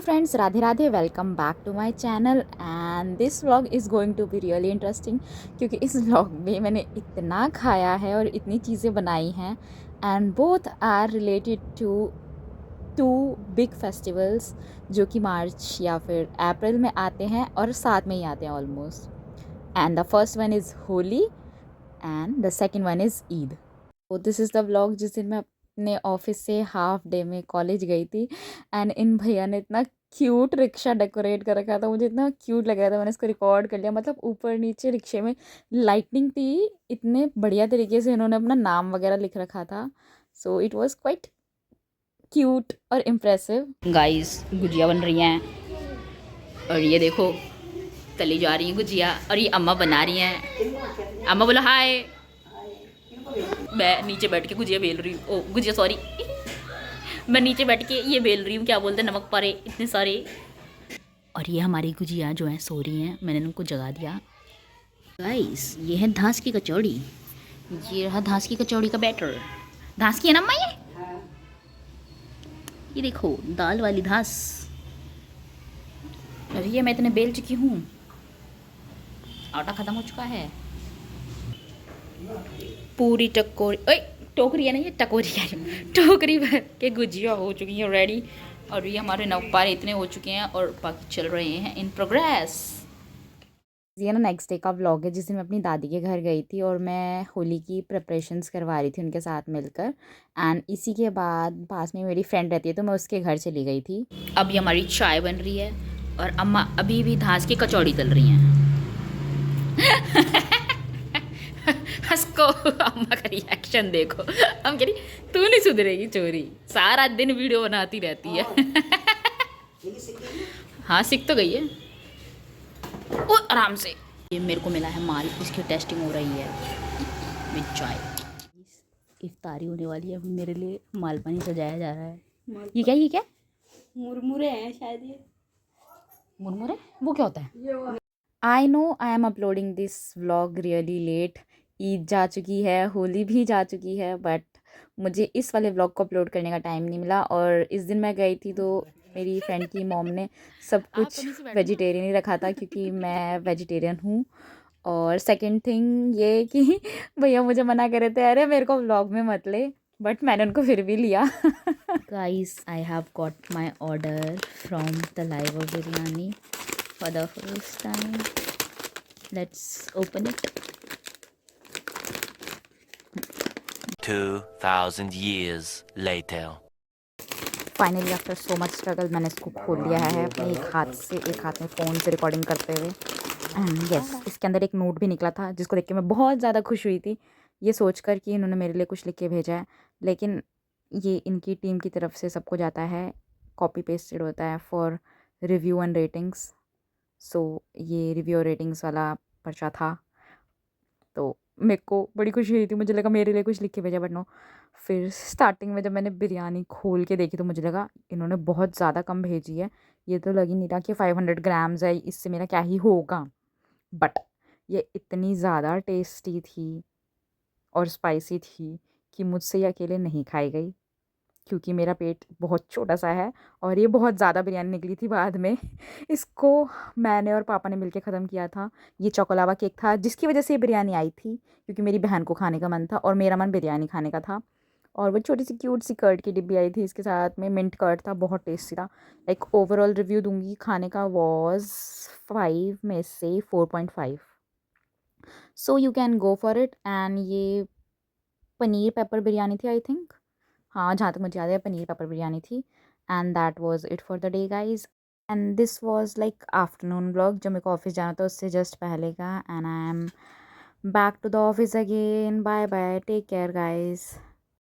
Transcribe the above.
Friends, Radhe Radhe. Welcome back to my channel and this vlog is going to be really interesting क्योंकि इस vlog में मैंने इतना खाया है और इतनी चीज़ें बनाई हैं and both are related to two big festivals जो कि मार्च या फिर अप्रैल में आते हैं और साथ में ही आते हैं almost. And the first one is Holi and the second one is Eid. तो दिस इज़ द व्लॉग जिस दिन मैं अपने ऑफिस से हाफ डे में कॉलेज गई थी एंड इन भैया ने इतना क्यूट रिक्शा डेकोरेट कर रखा था, मुझे इतना क्यूट लग रहा था। मैंने इसको रिकॉर्ड कर लिया। मतलब ऊपर नीचे रिक्शे में लाइटनिंग थी, इतने बढ़िया तरीके से इन्होंने अपना नाम वगैरह लिख रखा था। So it was quite cute और इम्प्रेसिव। गाइस, गुजिया बन रही हैं और ये देखो तली जा रही हैं गुजिया और ये अम्मा बना रही हैं। अम्मा बोला हाय। मैं नीचे बैठ के गुजिया बेल रही हूँ। ओ गुजिया सॉरी मैं नीचे बैठ के ये बेल रही हूँ, क्या बोलते हैं, नमक पारे इतने सारे। और ये हमारी गुजिया जो है सो रही हैं, मैंने उनको जगा दिया। गाइस, ये है धांस की कचौड़ी। ये रहा धांस की कचौड़ी का बैटर। धांस की है ना अम्मा ये देखो दाल वाली धांस। भैया मैं इतने बेल चुकी हूँ, आटा ख़त्म हो चुका है। पूरी टकोरी, ओए टोकरी है ना, ये टकोरी है। टोकरी भर के गुजिया हो चुकी है रेडी। और ये हमारे नवपारे इतने हो चुके हैं और बाकी चल रहे हैं इन प्रोग्रेस। ये ना नेक्स्ट डे का व्लॉग है जिस दिन मैं अपनी दादी के घर गई थी और मैं होली की प्रिपरेशंस करवा रही थी उनके साथ मिलकर। एंड इसी के बाद पास में मेरी फ्रेंड रहती है तो मैं उसके घर चली गई थी। अभी हमारी चाय बन रही है और अम्मा अभी भी धांस की कचौड़ी तल रही हैं। हंसको अम्मा का रिएक्शन देखो। हम कह रही तू नहीं सुधरेगी चोरी, सारा दिन वीडियो बनाती रहती है। हाँ सीख तो गई है। ओ आराम से। ये मेरे को मिला है माल, इसकी टेस्टिंग हो रही है विद चाय। इफ्तारी होने वाली है, मेरे लिए मालपानी सजाया जा रहा है। ये क्या मुरमुरे हैं शायद। ये मुरमुरे वो क्या होता है? I know I am uploading this vlog really late. Eid जा चुकी है, होली भी जा चुकी है, बट मुझे इस वाले व्लॉग को अपलोड करने का टाइम नहीं मिला। और इस दिन मैं गई थी तो मेरी फ्रेंड की मॉम ने सब कुछ वेजिटेरियन ही रखा था क्योंकि मैं वेजिटेरियन हूँ। और सेकंड थिंग ये कि भैया मुझे मना कर रहे थे, अरे मेरे को व्लॉग में मत ले, बट मैंने उनको फिर भी लिया। Guys, I have got my order from the live biryani for the first time. Let's open it. 2000 years later. Finally after so much struggle मैंने इसको खोल लिया है अपने एक हाथ से, एक हाथ में फ़ोन से रिकॉर्डिंग करते हुए। एंड यस, इसके अंदर एक नोट भी निकला था जिसको देख के मैं बहुत ज़्यादा खुश हुई थी, ये सोचकर कि इन्होंने मेरे लिए कुछ लिख के भेजा है। लेकिन ये इनकी टीम की तरफ से सबको जाता है, कॉपी पेस्टेड होता है फॉर रिव्यू एंड रेटिंग्स। सो ये रिव्यू और रेटिंग्स वाला पर्चा था तो मेरे को बड़ी खुशी हुई थी। मुझे लगा मेरे लिए कुछ लिख के भेजा, बट नो। फिर स्टार्टिंग में जब मैंने बिरयानी खोल के देखी तो मुझे लगा इन्होंने बहुत ज़्यादा कम भेजी है। ये तो लग ही नहीं रहा कि 500 ग्राम्स है, इससे मेरा क्या ही होगा। बट ये इतनी ज़्यादा टेस्टी थी और स्पाइसी थी कि मुझसे ये अकेले नहीं खाई गई क्योंकि मेरा पेट बहुत छोटा सा है और ये बहुत ज़्यादा बिरयानी निकली थी बाद में। इसको मैंने और पापा ने मिलके ख़त्म किया था। ये चोकोलावा केक था जिसकी वजह से ये बिरयानी आई थी क्योंकि मेरी बहन को खाने का मन था और मेरा मन बिरयानी खाने का था। और वो छोटी सी क्यूट सी कर्ड की डिब्बी आई थी, इसके साथ में मिंट कर्ड था, बहुत टेस्टी था। लाइक ओवरऑल रिव्यू दूंगी खाने का वॉज 5 में से 4.5। So you can go for it. And ये पनीर पेपर बिरयानी थी आई थिंक। हाँ, जहाँ तक मुझे याद है पनीर पेपर बिरयानी थी। And that was it for the day guys. And this was like afternoon blog जो मेरे को ऑफिस जाना था उससे जस्ट पहले का। And I am back to the office again. Bye bye, take care guys.